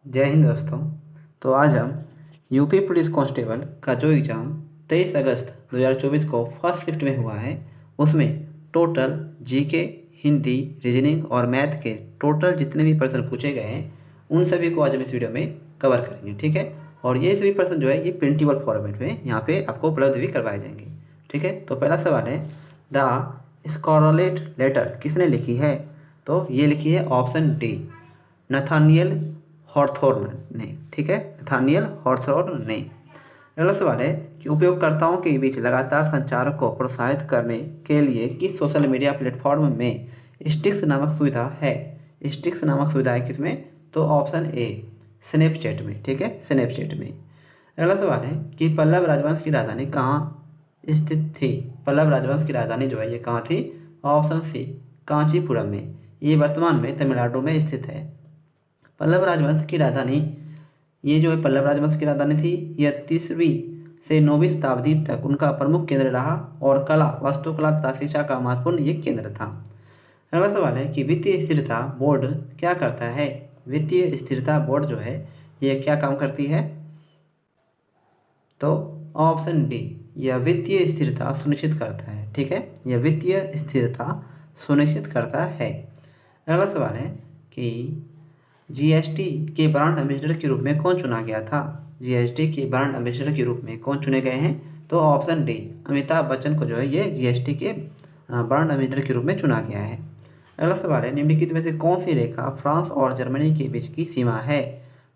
जय हिंद दोस्तों। तो आज हम यूपी पुलिस कांस्टेबल का जो एग्ज़ाम 23 अगस्त 2024 को फर्स्ट शिफ्ट में हुआ है, उसमें टोटल जीके, हिंदी, रीजनिंग और मैथ के टोटल जितने भी प्रश्न पूछे गए हैं उन सभी को आज हम इस वीडियो में कवर करेंगे। ठीक है, और ये सभी प्रश्न जो है ये प्रिंटेबल फॉर्मेट में यहाँ पे आपको उपलब्ध भी करवाए जाएंगे। ठीक है, तो पहला सवाल है, द स्कारलेट लेटर किसने लिखी है? तो ये लिखी है ऑप्शन डी, नथानियल हॉथोर्न ने। ठीक है, नथानियल हॉथोर्न ने। अगला सवाल है कि उपयोगकर्ताओं के बीच लगातार संचार को प्रोत्साहित करने के लिए किस सोशल मीडिया प्लेटफॉर्म में स्टिक्स नामक सुविधा है? स्टिक्स नामक सुविधा है किसमें? तो ऑप्शन ए, स्नैपचैट में। ठीक है, स्नैपचैट में। अगला सवाल है कि पल्लव राजवंश की राजधानी कहाँ स्थित थी? पल्लव राजवंश की राजधानी जो है ये कहाँ थी? ऑप्शन सी, कांचीपुरम में। ये वर्तमान में तमिलनाडु में स्थित है। पल्लव राजवंश की राजधानी, ये जो है पल्लव राजवंश की राजधानी थी, यह 3वीं से 9वीं शताब्दी तक उनका प्रमुख केंद्र रहा और कला, वास्तुकला तथा शिक्षा का महत्वपूर्ण ये केंद्र था। अगला सवाल है कि वित्तीय स्थिरता बोर्ड क्या करता है? वित्तीय स्थिरता बोर्ड जो है ये क्या काम करती है? तो ऑप्शन डी, यह वित्तीय स्थिरता सुनिश्चित करता है। ठीक है, यह वित्तीय स्थिरता सुनिश्चित करता है। अगला सवाल है कि जीएसटी के ब्रांड एम्बेसडर के रूप में कौन चुना गया था? जीएसटी के ब्रांड एम्बेसडर के रूप में कौन चुने गए हैं? तो ऑप्शन डी, अमिताभ बच्चन को जो है ये जीएसटी के ब्रांड एम्बेसडर के रूप में चुना गया है। अगला सवाल है, निम्नलिखित में से कौन सी रेखा फ्रांस और जर्मनी के बीच की सीमा है?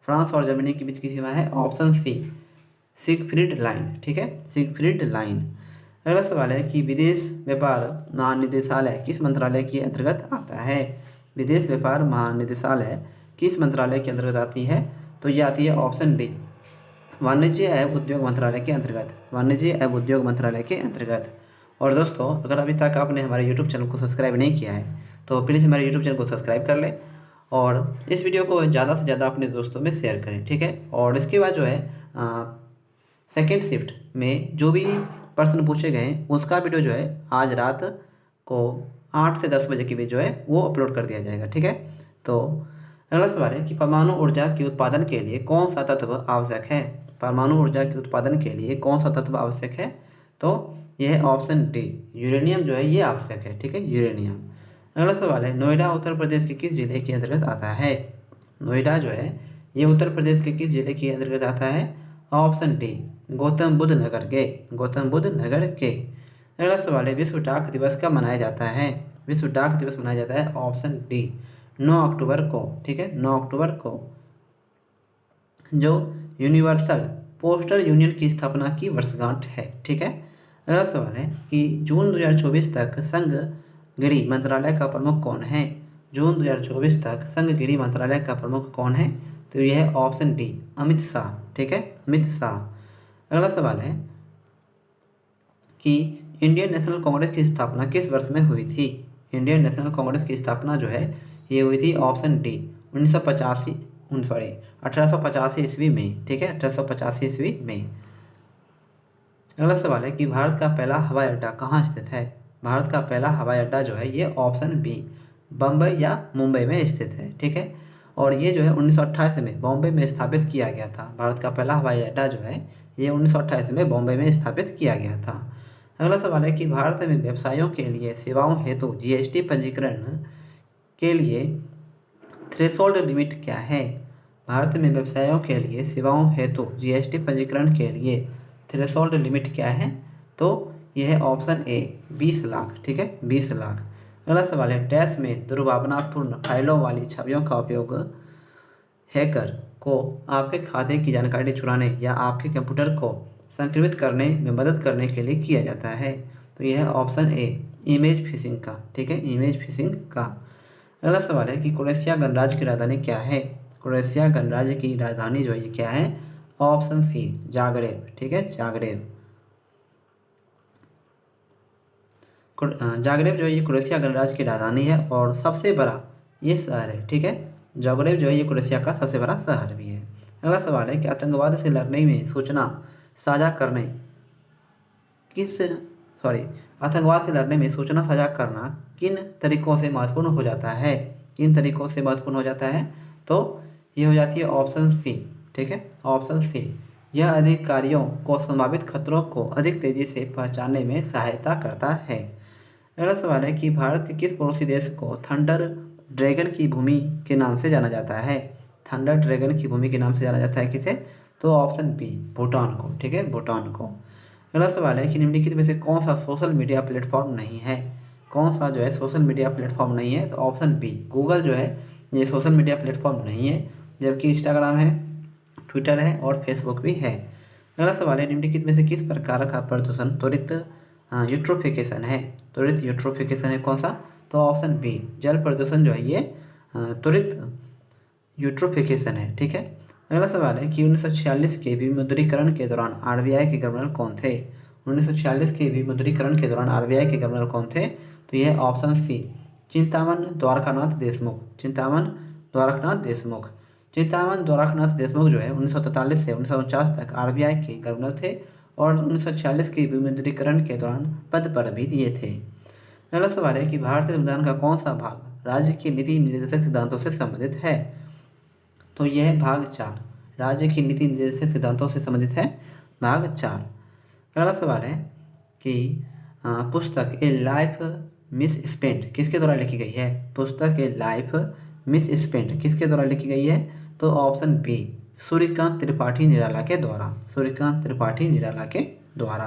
फ्रांस और जर्मनी के बीच की सीमा है ऑप्शन सी, सिगफ्रीड लाइन। ठीक है, सिगफ्रीड लाइन। अगला सवाल है कि विदेश व्यापार महानिदेशालय किस मंत्रालय के अंतर्गत आता है? विदेश व्यापार महानिदेशालय किस मंत्रालय के अंतर्गत आती है? तो ये आती है ऑप्शन डी, वाणिज्य एवं उद्योग मंत्रालय के अंतर्गत। वाणिज्य एवं उद्योग मंत्रालय के अंतर्गत। और दोस्तों, अगर अभी तक आपने हमारे यूट्यूब चैनल को सब्सक्राइब नहीं किया है तो प्लीज़ हमारे यूट्यूब चैनल को सब्सक्राइब कर लें और इस वीडियो को ज़्यादा से ज़्यादा अपने दोस्तों में शेयर करें। ठीक है, और इसके बाद जो है सेकेंड शिफ्ट में जो भी प्रश्न पूछे गए हैं उसका वीडियो जो है आज रात को 8 से 10 बजे के बीच जो है वो अपलोड कर दिया जाएगा। ठीक है, तो अगला सवाल है कि परमाणु ऊर्जा के उत्पादन के लिए कौन सा तत्व आवश्यक है? परमाणु ऊर्जा के उत्पादन के लिए कौन सा तत्व आवश्यक है? तो यह है ऑप्शन डी, यूरेनियम जो है ये आवश्यक है। ठीक है, यूरेनियम। अगला सवाल है, नोएडा उत्तर प्रदेश के किस जिले के अंतर्गत आता है? नोएडा जो है ये उत्तर प्रदेश के किस जिले के अंतर्गत आता है? ऑप्शन डी, गौतम बुद्ध नगर के। गौतम बुद्ध नगर के। अगला सवाल है, विश्व डाक दिवस कब मनाया जाता है? विश्व डाक दिवस मनाया जाता है ऑप्शन डी, 9 अक्टूबर को। ठीक है, 9 अक्टूबर को, जो यूनिवर्सल पोस्टल यूनियन की स्थापना की वर्षगांठ है। ठीक है। अगला सवाल है कि जून 2024 तक संघ गृह मंत्रालय का प्रमुख कौन है? जून 2024 तक संघ गृह मंत्रालय का प्रमुख कौन है? तो यह है ऑप्शन डी, अमित शाह। ठीक है, अमित शाह। अगला सवाल है कि इंडियन नेशनल कांग्रेस की स्थापना किस वर्ष में हुई थी? इंडियन नेशनल कांग्रेस की स्थापना जो है ये हुई थी ऑप्शन डी, 1885 ईस्वी में। ठीक है, 1885 ईस्वी में। अगला सवाल है कि भारत का पहला हवाई अड्डा कहाँ स्थित है? भारत का पहला हवाई अड्डा जो है ये ऑप्शन बी, बम्बई या मुंबई में स्थित है। ठीक है, और ये जो है 1928 में बॉम्बे में स्थापित किया गया था। भारत का पहला हवाई अड्डा जो है ये 1928 में बॉम्बे में स्थापित किया गया था। अगला सवाल है कि भारत में व्यवसायों के लिए सेवाओं हेतु जीएसटी पंजीकरण के लिए थ्रेशोल्ड लिमिट क्या है? भारत में व्यवसायों के लिए सेवाओं हेतु जीएसटी पंजीकरण के लिए थ्रेशोल्ड लिमिट क्या है? तो यह है ऑप्शन ए, 20 लाख। ठीक है, 20 लाख। अगला सवाल है, डैश में दुर्भावनापूर्ण फाइलों वाली छवियों का उपयोग हैकर को आपके खाते की जानकारी चुराने या आपके कंप्यूटर को संक्रमित करने में मदद करने के लिए किया जाता है? तो यह है ऑप्शन ए, इमेज फिशिंग का। ठीक है, इमेज फिशिंग का। अगला सवाल है कि क्रोएशिया गणराज्य की राजधानी क्या है? क्रोएशिया गणराज्य की राजधानी जो है ये क्या है? Option C, Zagreb. ठीक है, जागरेब। जागरेब जो है ये क्रोएशिया गणराज्य की राजधानी है और सबसे बड़ा ये शहर है। ठीक है, जागरेब जो है ये क्रोएशिया का सबसे बड़ा शहर भी है। अगला सवाल है कि आतंकवाद से लड़ने में सूचना साझा करने किस सॉरी आतंकवाद से लड़ने में सूचना साझा करना किन तरीकों से महत्वपूर्ण हो जाता है? किन तरीकों से महत्वपूर्ण हो जाता है? तो ये हो जाती है ऑप्शन सी। ठीक है, ऑप्शन सी। यह अधिकारियों को संभावित खतरों को अधिक तेजी से पहचानने में सहायता करता है। अगला सवाल है कि भारत के किस पड़ोसी देश को थंडर ड्रैगन की भूमि के नाम से जाना जाता है? थंडर ड्रैगन की भूमि के नाम से जाना जाता है किसे? तो ऑप्शन बी, भूटान को। ठीक है, भूटान को। अगला सवाल है कि निम्नलिखित में से कौन सा सोशल मीडिया प्लेटफॉर्म नहीं है? कौन सा जो है सोशल मीडिया प्लेटफॉर्म नहीं है? तो ऑप्शन बी, गूगल जो है ये सोशल मीडिया प्लेटफॉर्म नहीं है, जबकि इंस्टाग्राम है, ट्विटर है और फेसबुक भी है। अगला सवाल है निम्नलिखित में से किस प्रकार का प्रदूषण त्वरित यूट्रोफिकेशन है? त्वरित यूट्रोफिकेशन है कौन सा? तो ऑप्शन बी, जल प्रदूषण जो है ये त्वरित यूट्रोफिकेशन है। ठीक है। अगला सवाल है कि 1946 के विमुद्रीकरण के दौरान आरबीआई के गवर्नर कौन थे? 1946 के विमुद्रीकरण के दौरान आरबीआई के गवर्नर कौन थे? तो यह ऑप्शन सी, चिंतामन द्वारकानाथ देशमुख। चिंतामन द्वारकानाथ देशमुख। चिंतामन द्वारकानाथ देशमुख जो है 1943 से 1949 तक आरबीआई के गवर्नर थे और 1946 के विमुद्रीकरण के दौरान पद पर भी दिए थे। अगला सवाल है कि भारतीय संविधान का कौन सा भाग राज्य के नीति निर्देशक सिद्धांतों से संबंधित है? तो यह भाग 4 राज्य की नीति निर्देशक सिद्धांतों से संबंधित है, भाग 4। अगला सवाल है कि पुस्तक ए लाइफ मिस स्पेंट किसके द्वारा लिखी गई है? पुस्तक ए लाइफ मिस स्पेंट किसके द्वारा लिखी गई है? तो ऑप्शन बी, सूर्यकांत त्रिपाठी निराला के द्वारा। सूर्यकांत त्रिपाठी निराला के द्वारा।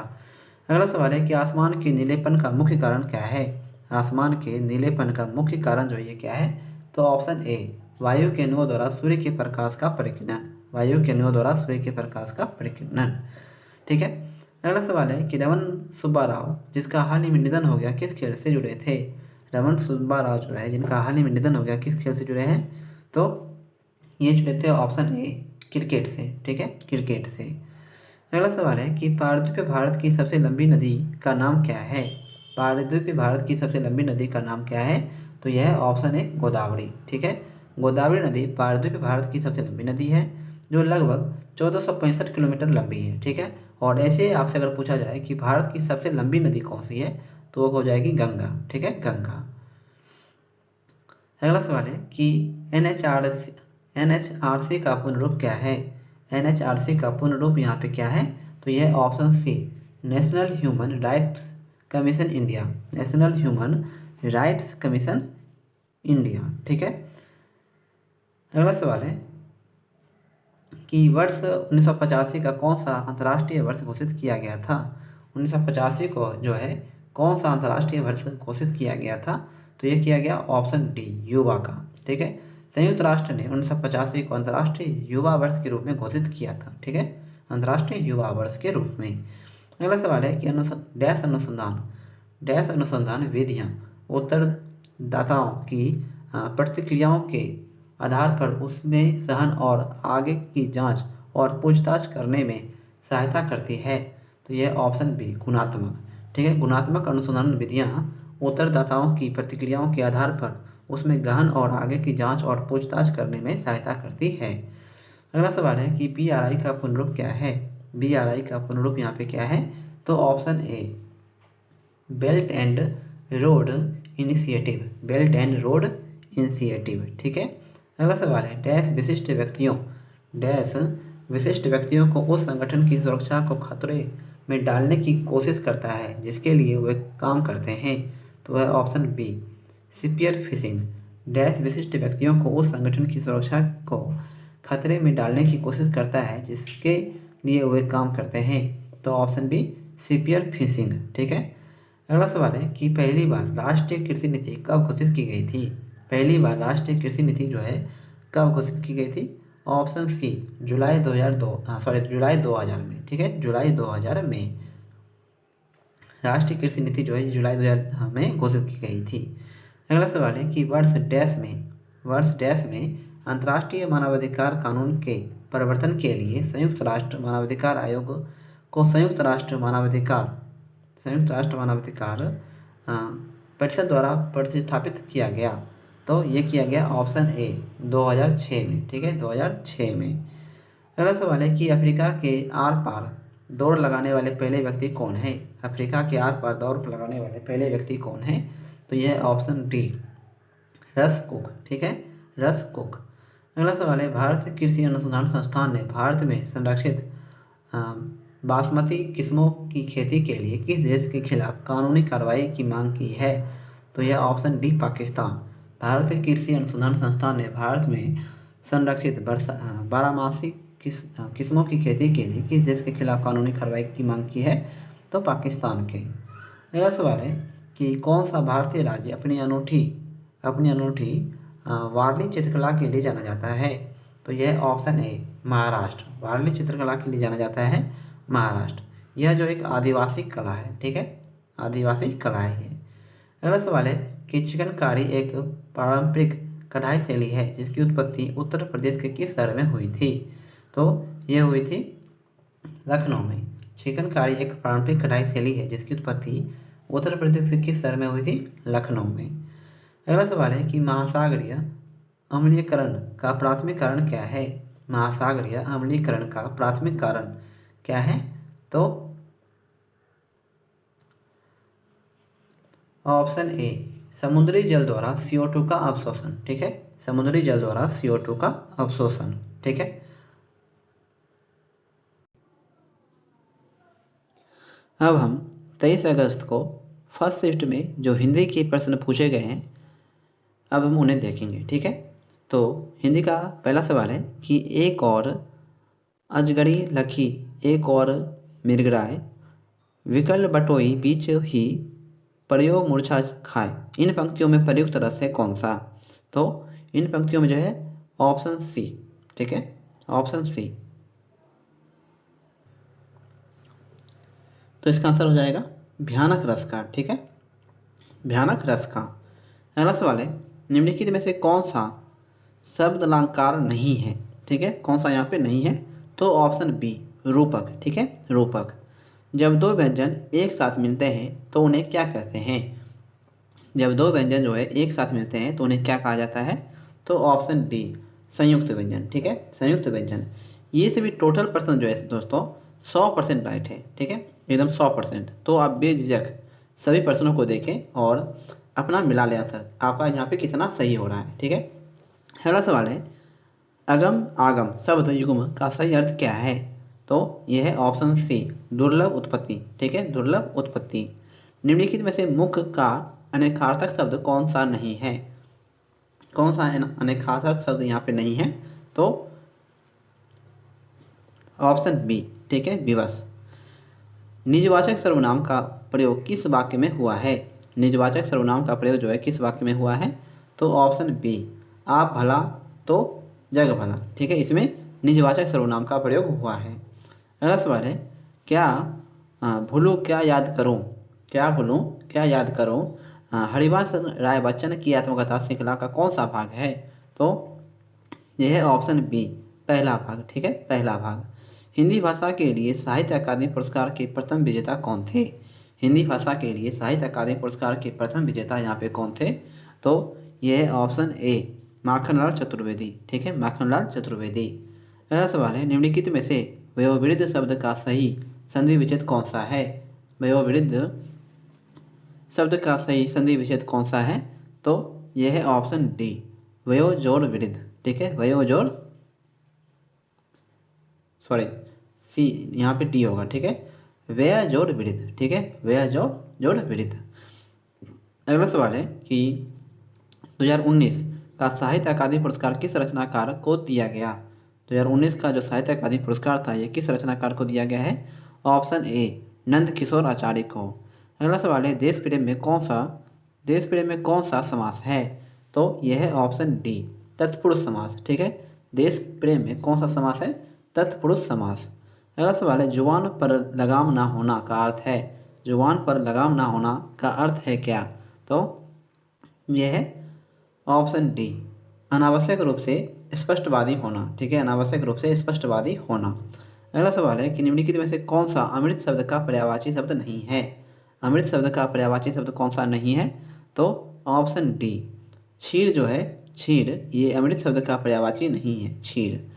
अगला सवाल है कि आसमान के नीलेपन का मुख्य कारण क्या है? आसमान के नीलेपन का मुख्य कारण जो ये क्या है? तो ऑप्शन ए, वायु के अणुओं द्वारा सूर्य के प्रकाश का परिकिरण। वायु के अणुओं द्वारा सूर्य के प्रकाश का परिकिरण। ठीक है। अगला सवाल है कि रमन सुब्बा राव जिसका हाल ही में निधन हो गया किस खेल से जुड़े थे? रमन सुब्बा राव जो है जिनका हाल ही में निधन हो गया किस खेल से जुड़े हैं? तो ये जुड़े थे ऑप्शन ए, क्रिकेट से। ठीक है, क्रिकेट से। अगला सवाल है कि पारदीप भारत की सबसे लंबी नदी का नाम क्या है? पारदीप भारत की सबसे लंबी नदी का नाम क्या है? तो यह ऑप्शन है गोदावरी। ठीक है, गोदावरी नदी पारदीप भारत की सबसे लंबी नदी है जो लगभग 1465 किलोमीटर लंबी है। ठीक है, और ऐसे आपसे अगर पूछा जाए कि भारत की सबसे लंबी नदी कौन सी है तो वो हो जाएगी गंगा। ठीक है, गंगा। अगला सवाल है कि एनएचआरसी का पूर्ण रूप क्या है? एनएचआरसी का पूर्ण रूप यहाँ पे क्या है? तो यह option C, national human rights commission India. National human rights commission India. ठीक है। अगला सवाल है कि वर्ष 1985 का कौन सा अंतर्राष्ट्रीय वर्ष घोषित किया गया था? 1985 को जो है कौन सा अंतर्राष्ट्रीय वर्ष घोषित किया गया था? तो ये किया गया ऑप्शन डी, युवा का। ठीक है, संयुक्त राष्ट्र ने 1985 को अंतर्राष्ट्रीय युवा वर्ष के रूप में घोषित किया था। ठीक है, अंतर्राष्ट्रीय युवा वर्ष के रूप में। अगला सवाल है कि डैश अनुसंधान विधियाँ उत्तरदाताओं की प्रतिक्रियाओं के आधार पर उसमें सहन और आगे की जांच और पूछताछ करने में सहायता करती है। तो यह ऑप्शन बी, गुणात्मक। ठीक है, गुणात्मक अनुसंधान विधियाँ उत्तरदाताओं की प्रतिक्रियाओं के आधार पर उसमें गहन और आगे की जांच और पूछताछ करने में सहायता करती है। अगला सवाल है कि BRI का पूर्ण रूप क्या है? BRI का पूर्ण रूप यहाँ पे क्या है? तो option A, belt and road initiative. Belt and road initiative. ठीक है। अगला सवाल है डैश विशिष्ट व्यक्तियों को उस संगठन की सुरक्षा को खतरे में डालने की कोशिश करता है जिसके लिए वे काम करते हैं। तो वह option B, spear phishing. Dash विशिष्ट व्यक्तियों को उस संगठन की सुरक्षा को खतरे में डालने की कोशिश करता है जिसके लिए वे काम करते हैं। तो ऑप्शन बी, स्पीयर फिशिंग। ठीक है। अगला सवाल है कि पहली बार राष्ट्रीय कृषि नीति कब घोषित की गई थी? पहली बार राष्ट्रीय कृषि नीति जो है कब घोषित की गई थी? ऑप्शन सी, जुलाई 2000 में। ठीक है, जुलाई 2000 में राष्ट्रीय कृषि नीति जो है जुलाई 2000 में घोषित की गई थी। अगला सवाल है कि वर्ष डैश में अंतर्राष्ट्रीय मानवाधिकार कानून के परिवर्तन के लिए संयुक्त राष्ट्र मानवाधिकार आयोग को संयुक्त राष्ट्र मानवाधिकार परिषद द्वारा प्रतिष्ठापित किया गया। तो ये किया गया ऑप्शन ए, 2006 में। ठीक है, 2006 में। अगला सवाल है कि अफ्रीका के आर पार दौड़ लगाने वाले पहले व्यक्ति कौन है? अफ्रीका के आर पार दौड़ लगाने वाले पहले व्यक्ति कौन है? तो यह ऑप्शन डी, रस कुक। ठीक है, रस कुक। अगला सवाल है, भारत कृषि अनुसंधान संस्थान ने भारत में संरक्षित बासमती किस्मों की खेती के लिए किस देश के खिलाफ कानूनी कार्रवाई की मांग की है? तो यह ऑप्शन डी पाकिस्तान। भारतीय कृषि अनुसंधान संस्थान ने भारत में संरक्षित बारहमासी किस्मों की खेती के लिए किस देश के खिलाफ कानूनी कार्रवाई की मांग की है? तो पाकिस्तान के। अगला सवाल है कि कौन सा भारतीय राज्य अपनी अनूठी वारली चित्रकला के लिए जाना जाता है? तो यह ऑप्शन ए महाराष्ट्र। वारली चित्रकला के लिए जाना जाता है महाराष्ट्र। यह जो एक आदिवासी कला है, ठीक है, आदिवासी कला है ये। अगला सवाल है कि चिकनकारी एक पारंपरिक कढ़ाई शैली है जिसकी उत्पत्ति उत्तर प्रदेश के किस शहर में हुई थी? तो यह हुई थी लखनऊ में। चिकनकारी एक पारंपरिक कढ़ाई शैली है जिसकी उत्पत्ति उत्तर प्रदेश के किस शहर में हुई थी? लखनऊ में। अगला सवाल है कि महासागरीय अम्लीकरण का प्राथमिक कारण क्या है? महासागरीय अम्लीकरण का प्राथमिक कारण क्या है? तो ऑप्शन ए समुद्री जल द्वारा CO2 का अवशोषण, ठीक है, समुद्री जल द्वारा CO2 का अवशोषण, ठीक है। अब हम 23 अगस्त को फर्स्ट शिफ्ट में जो हिंदी के प्रश्न पूछे गए हैं अब हम उन्हें देखेंगे, ठीक है। तो हिंदी का पहला सवाल है कि एक और अजगरी लखी एक और मिर्गराए विकल बटोई बीच ही प्रयोग मूर्छा खाए, इन पंक्तियों में प्रयुक्त रस है कौन सा? तो इन पंक्तियों में जो है ऑप्शन सी, ठीक है, ऑप्शन सी। तो इसका आंसर हो जाएगा भयानक रस का, ठीक है, भयानक रस का। अगला सवाल है निम्नलिखित में से कौन सा शब्द अलंकार नहीं है, ठीक है, कौन सा यहाँ पे नहीं है? तो ऑप्शन बी रूपक, ठीक है, रूपक। जब दो व्यंजन एक साथ मिलते हैं तो उन्हें क्या कहते हैं? जब दो व्यंजन जो है एक साथ मिलते हैं तो उन्हें क्या कहा जाता है? तो ऑप्शन डी संयुक्त व्यंजन, ठीक है, संयुक्त व्यंजन। ये सभी टोटल प्रश्न जो है दोस्तों 100% राइट है, ठीक है, एकदम 100%। तो आप बेझिझक सभी प्रश्नों को देखें और अपना मिला लें आंसर, आपका यहाँ पे कितना सही हो रहा है, ठीक है। अगला सवाल है अगम आगम शब्द युग्म का सही अर्थ क्या है? तो यह है ऑप्शन सी दुर्लभ उत्पत्ति, ठीक है, दुर्लभ उत्पत्ति। निम्नलिखित में से मुख का अनेकार्थक शब्द कौन सा नहीं है? कौन सा अनेकार्थक शब्द यहाँ पे नहीं है? तो ऑप्शन बी, ठीक है, विवश। निजवाचक सर्वनाम का प्रयोग किस वाक्य में हुआ है? निजवाचक सर्वनाम का प्रयोग जो है किस वाक्य में हुआ है? तो ऑप्शन बी आप भला तो जग भला, ठीक है, इसमें निजवाचक सर्वनाम का प्रयोग हुआ है। अगला सवाल है क्या भूलूं क्या याद करूं, क्या भूलूं क्या याद करूं हरिवंश राय बच्चन की आत्मकथा श्रृंखला का कौन सा भाग है? तो यह है ऑप्शन बी पहला भाग, ठीक है, पहला भाग। हिंदी भाषा के लिए साहित्य अकादमी पुरस्कार के प्रथम विजेता कौन थे? हिंदी भाषा के लिए साहित्य अकादमी पुरस्कार के प्रथम विजेता यहाँ पे कौन थे? तो यह है ऑप्शन ए माखनलाल चतुर्वेदी, ठीक है, माखनलाल चतुर्वेदी। अगला सवाल है निम्नलिखित में से वयोवृद्ध शब्द का सही संधि विच्छेद कौन सा है? वयोवृद्ध शब्द का सही संधि विच्छेद कौन सा है? तो यह है ऑप्शन डी वयोजोड़ वृद्ध, ठीक है, वयोजोड़, सॉरी सी यहाँ पे डी होगा, ठीक है, वयोजोड़ वृद्ध, ठीक है, वयोजोड़ वृद्ध। अगला सवाल है कि 2019 का साहित्य अकादमी पुरस्कार किस रचनाकार को दिया गया? 2019 का जो साहित्य अकादमी पुरस्कार था ये किस रचनाकार को दिया गया है? ऑप्शन ए नंद किशोर आचार्य को। अगला सवाल है देश प्रेम में कौन सा समास है? तो यह है ऑप्शन डी तत्पुरुष समास, ठीक है, देश प्रेम में कौन सा समास है? तत्पुरुष समास। अगला सवाल है जुबान पर लगाम ना होना का अर्थ है, जुबान पर लगाम ना होना का अर्थ है क्या? तो यह है ऑप्शन डी अनावश्यक रूप से स्पष्टवादी होना, ठीक है, अनावश्यक रूप से स्पष्टवादी होना। अगला सवाल है कि निम्नलिखित में से कौन सा अमृत शब्द का पर्यायवाची शब्द नहीं है? अमृत शब्द का पर्यायवाची शब्द कौन सा नहीं है? तो ऑप्शन डी क्षीर जो है, क्षीर, ये अमृत शब्द का पर्यायवाची नहीं है, क्षीर।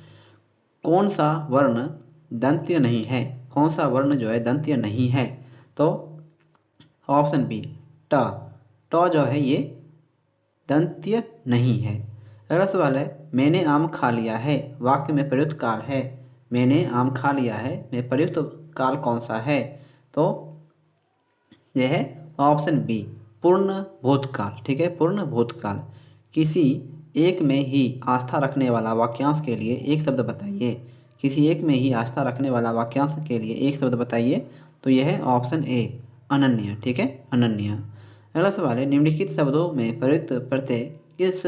कौन सा वर्ण दंत्य नहीं है? कौन सा वर्ण जो है दंत्य नहीं है? तो ऑप्शन बी ट जो है ये दंत्य नहीं है। अगला सवाल है मैंने आम खा लिया है वाक्य में प्रयुक्त काल है। मैंने आम खा लिया है में प्रयुक्त काल कौन सा है? तो यह है ऑप्शन बी, पूर्ण भूतकाल। ठीक है, पूर्ण भूतकाल। किसी एक में ही आस्था रखने वाला वाक्यांश के लिए एक शब्द बताइए। किसी एक में ही आस्था रखने वाला वाक्यांश के लिए एक शब्द बताइए। तो यह है ऑप्शन ए, अनन्य। ठीक है, अनन्य। अगला सवाल है, निम्नलिखित शब्दों में प्रयुक्त प्रत्यय किस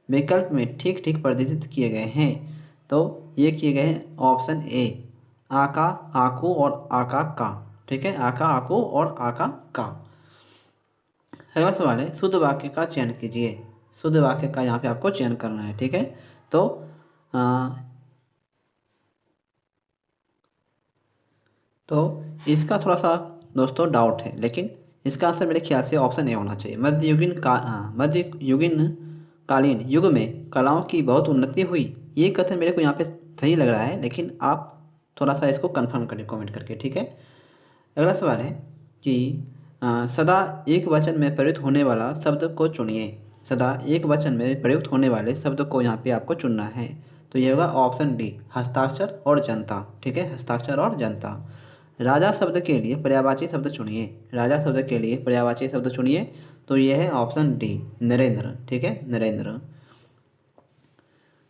विकल्प में ठीक ठीक प्रदर्शित किए गए हैं? तो ये किए गए हैं ऑप्शन ए, आका, आकू और आका का। ठीक है, आका, आकू और आका का। अगला सवाल है, शुद्ध वाक्य का चयन कीजिए। शुद्ध वाक्य का यहाँ पे आपको चयन करना है। ठीक है, तो इसका थोड़ा सा दोस्तों डाउट है, लेकिन इसका आंसर मेरे ख्याल से ऑप्शन ए होना चाहिए। मध्ययुगीन कालीन युग में कलाओं की बहुत उन्नति हुई। ये कथन मेरे को यहाँ पे सही लग रहा है, लेकिन आप थोड़ा सा इसको कंफर्म करें कमेंट करके। ठीक है, अगला सवाल है कि सदा एक वचन में प्रयुक्त होने वाला शब्द को चुनिए। सदा एक वचन में प्रयुक्त होने वाले शब्द को यहाँ पे आपको चुनना है। तो ये होगा ऑप्शन डी, हस्ताक्षर और जनता। ठीक है, हस्ताक्षर और जनता। राजा शब्द के लिए पर्यायवाची शब्द चुनिए। राजा शब्द के लिए पर्यायवाची शब्द चुनिए। तो यह है ऑप्शन डी, नरेंद्र। ठीक है, नरेंद्र।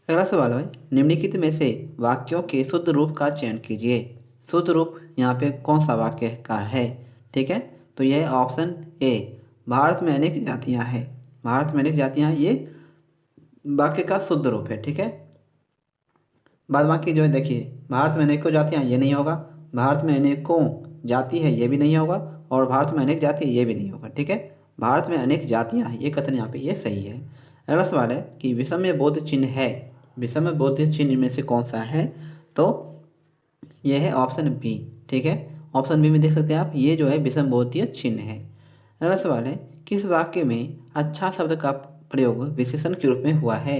अगला सवाल है, निम्नलिखित में से वाक्यों के शुद्ध रूप का चयन कीजिए। शुद्ध रूप यहाँ पे कौन सा वाक्य का है? ठीक है, तो यह ऑप्शन ए, भारत में अनेक जातियाँ हैं। भारत में अनेक जातियाँ हैं, ये वाक्य का शुद्ध रूप है। ठीक है, बाद बाकी जो है देखिए, भारत में अनेकों जातियाँ ये नहीं होगा, भारत में अनेकों जाति है ये भी नहीं होगा, और भारत में अनेक जाति ये भी नहीं होगा। ठीक है, भारत में अनेक जातियाँ हैं, ये कथन यहाँ पे ये सही है। अगला सवाल है कि विषम बोध चिन्ह है। विषम बोध चिन्ह में से कौन सा है? तो यह है ऑप्शन बी। ठीक है, ऑप्शन बी में देख सकते हैं आप, ये जो है विषम बोधीय चिन्ह है। अगला सवाल है, किस वाक्य में अच्छा शब्द का प्रयोग विशेषण के रूप में हुआ है?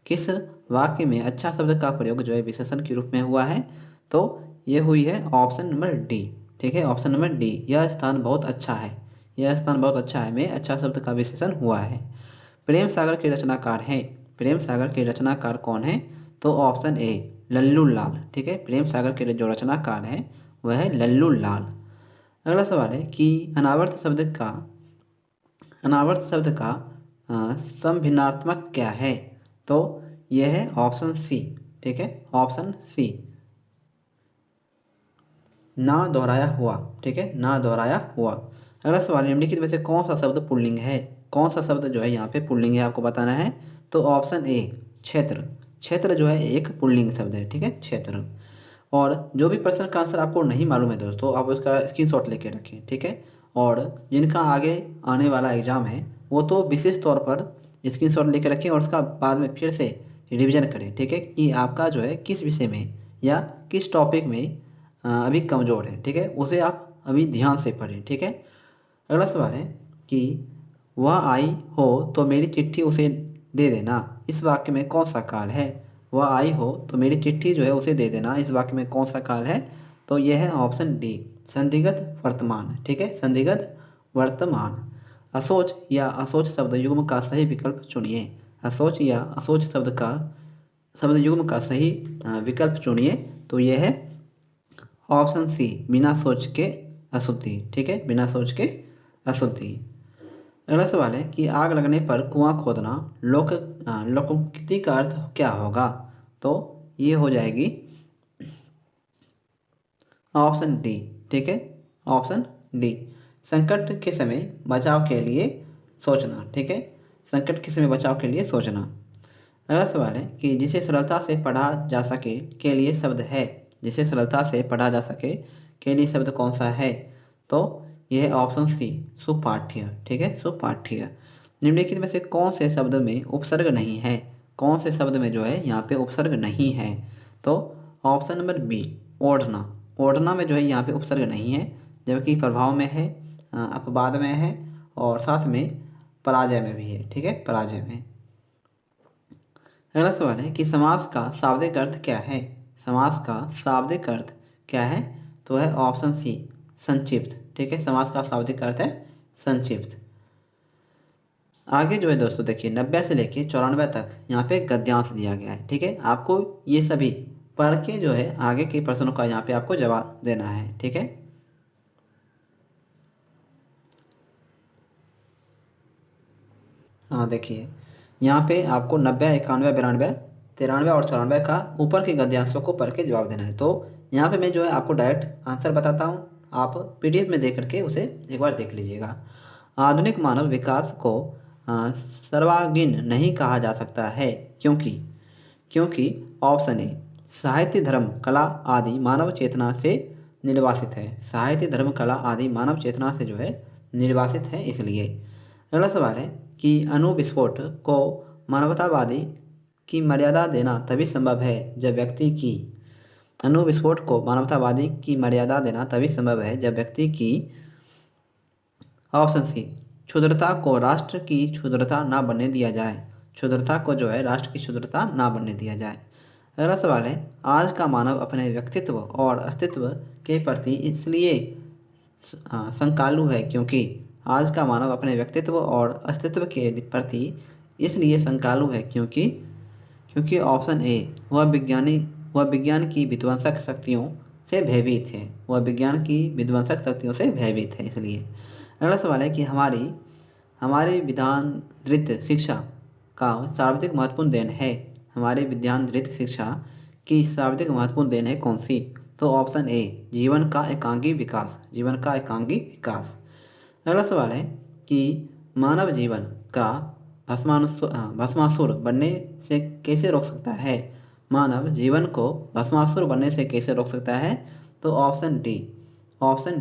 किस वाक्य में अच्छा शब्द का प्रयोग जो है विशेषण के रूप में हुआ है? तो ये हुई है ऑप्शन नंबर डी। ठीक है, ऑप्शन नंबर डी, यह स्थान बहुत अच्छा है। यह स्थान बहुत अच्छा है में अच्छा शब्द का विशेषण हुआ है। प्रेम सागर के रचनाकार हैं। प्रेम सागर के रचनाकार कौन है? तो ऑप्शन ए, लल्लू लाल। ठीक है, प्रेम सागर के जो रचनाकार हैं वह है लल्लू लाल। अगला सवाल है कि अनावर्त शब्द का संभिन्नात्मक क्या है? तो यह है ऑप्शन सी। ठीक है, ऑप्शन सी, ना दोहराया हुआ। ठीक है, ना दोहराया हुआ। अगला सवाल, निम्नलिखित में से कौन सा शब्द पुल्लिंग है? कौन सा शब्द जो है यहाँ पे पुल्लिंग है आपको बताना है। तो ऑप्शन ए, क्षेत्र। क्षेत्र जो है एक पुल्लिंग शब्द है। ठीक है, क्षेत्र। और जो भी प्रश्न का आंसर आपको नहीं मालूम है दोस्तों, आप उसका स्क्रीनशॉट लेके रखें। ठीक है, और जिनका आगे आने वाला एग्ज़ाम है वो तो विशेष तौर पर स्क्रीनशॉट लेके रखें, और उसका बाद में फिर से रिवीजन करें। ठीक है, कि आपका जो है किस विषय में या किस टॉपिक में अभी कमज़ोर है। ठीक है, उसे आप अभी ध्यान से पढ़ें। ठीक है, अगला सवाल है कि वह आई हो तो मेरी चिट्ठी उसे दे देना। इस वाक्य में कौन सा काल है? वह आई हो तो मेरी चिट्ठी जो है उसे दे देना, इस वाक्य में कौन सा काल है? तो यह है ऑप्शन डी, संदिग्ध वर्तमान। ठीक है, संदिग्ध वर्तमान। असोच या असोच शब्द युग्म का सही विकल्प चुनिए। असोच या असोच शब्द युग्म का सही विकल्प चुनिए। तो यह है ऑप्शन सी, बिना सोच के अशुद्धि। ठीक है, बिना सोच के अशुद्धि। अगला सवाल है कि आग लगने पर कुआं खोदना लोकोक्ति का अर्थ क्या होगा? तो ये हो जाएगी ऑप्शन डी। ठीक है, ऑप्शन डी, संकट के समय बचाव के लिए सोचना। ठीक है, संकट के समय बचाव के लिए सोचना। अगला सवाल है कि जिसे सरलता से पढ़ा जा सके के लिए शब्द है। जिसे सरलता से पढ़ा जा सके के लिए शब्द कौन सा है? तो यह ऑप्शन सी, सुपाठ्य। ठीक है, सुपाठ्य। निम्नलिखित में से कौन से शब्द में उपसर्ग नहीं है? कौन से शब्द में जो है यहाँ पे उपसर्ग नहीं है? तो ऑप्शन नंबर बी, ओढ़ना। ओढ़ना में जो है यहाँ पे उपसर्ग नहीं है, जबकि प्रभाव में है, अपवाद में है, और साथ में पराजय में भी है। ठीक है, पराजय में। अगला सवाल है कि समास का शाब्दिक अर्थ क्या है? समास का शाब्दिक अर्थ क्या है? तो है ऑप्शन सी, संक्षिप्त। ठीक है, समास का शाब्दिक अर्थ है संक्षिप्त। आगे जो है दोस्तों देखिए 90 से लेके 94 तक यहाँ पे गद्यांश दिया गया है। ठीक है, आपको ये सभी पढ़ के जो है आगे के प्रश्नों का यहाँ पे आपको जवाब देना है। ठीक है, हाँ देखिए यहाँ पे आपको 90, 91, 92, 93 और 94 का ऊपर के गद्यांशों को पढ़ के जवाब देना है। तो यहाँ पे मैं जो है आपको डायरेक्ट आंसर बताता हूँ, आप पीडीएफ में देख करके उसे एक बार देख लीजिएगा। आधुनिक मानव विकास को सर्वांगीण नहीं कहा जा सकता है क्योंकि क्योंकि ऑप्शन ए साहित्य, धर्म, कला आदि मानव चेतना से निर्वासित है। साहित्य, धर्म, कला आदि मानव चेतना से जो है निर्वासित है, इसलिए। अगला सवाल है कि अणु विस्फोट को मानवतावादी की मर्यादा देना तभी संभव है जब व्यक्ति की अणु विस्फोट को मानवतावादी की मर्यादा देना तभी संभव है जब व्यक्ति की ऑप्शन सी क्षुद्रता को राष्ट्र की क्षुद्रता ना बनने दिया जाए। क्षुद्रता को जो है राष्ट्र की क्षुद्रता ना बनने दिया जाए। अगला सवाल है आज का मानव अपने व्यक्तित्व और अस्तित्व के प्रति इसलिए संकालु है क्योंकि आज का मानव अपने व्यक्तित्व और अस्तित्व के प्रति इसलिए संकालु है क्योंकि क्योंकि ऑप्शन ए वह विज्ञान की विध्वंसक शक्तियों से भयभीत है। वह विज्ञान की विध्वंसक शक्तियों से भयभीत है, इसलिए। अगला सवाल है कि हमारी हमारी विधानदृत शिक्षा का सर्वाधिक महत्वपूर्ण देन है। हमारे विधानदृत शिक्षा की सर्वाधिक महत्वपूर्ण देन है कौन सी? तो ऑप्शन ए जीवन का एकांगी विकास। जीवन का एकांगी विकास। अगला सवाल है कि मानव जीवन का भस्मासुर बनने से कैसे रोक सकता है? मानव जीवन को भस्मासुर बनने से कैसे रोक सकता है? तो ऑप्शन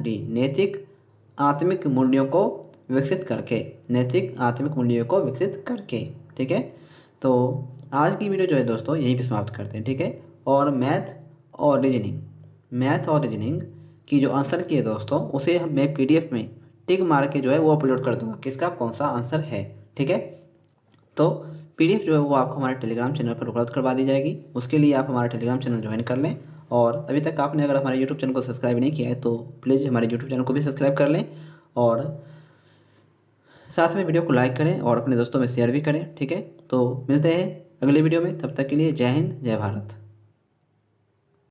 डी नैतिक आत्मिक मूल्यों को विकसित करके। नैतिक आत्मिक मूल्यों को विकसित करके। ठीक है, तो आज की वीडियो जो है दोस्तों यहीं पे समाप्त करते हैं। ठीक है, और मैथ और रीजनिंग की जो आंसर की है दोस्तों उसे मैं पीडीएफ में टिक मार के जो है वो अपलोड कर दूंगा, किसका कौन सा आंसर है। ठीक है, तो पीडीएफ जो है वो आपको हमारे टेलीग्राम चैनल पर उपलब्ध करवा दी जाएगी। उसके लिए आप हमारा टेलीग्राम चैनल ज्वाइन कर लें, और अभी तक आपने अगर हमारे यूट्यूब चैनल को सब्सक्राइब नहीं किया है तो प्लीज़ हमारे यूट्यूब चैनल को भी सब्सक्राइब कर लें, और साथ में वीडियो को लाइक करें और अपने दोस्तों में शेयर भी करें। ठीक है, तो मिलते हैं अगले वीडियो में, तब तक के लिए जय हिंद, जय भारत।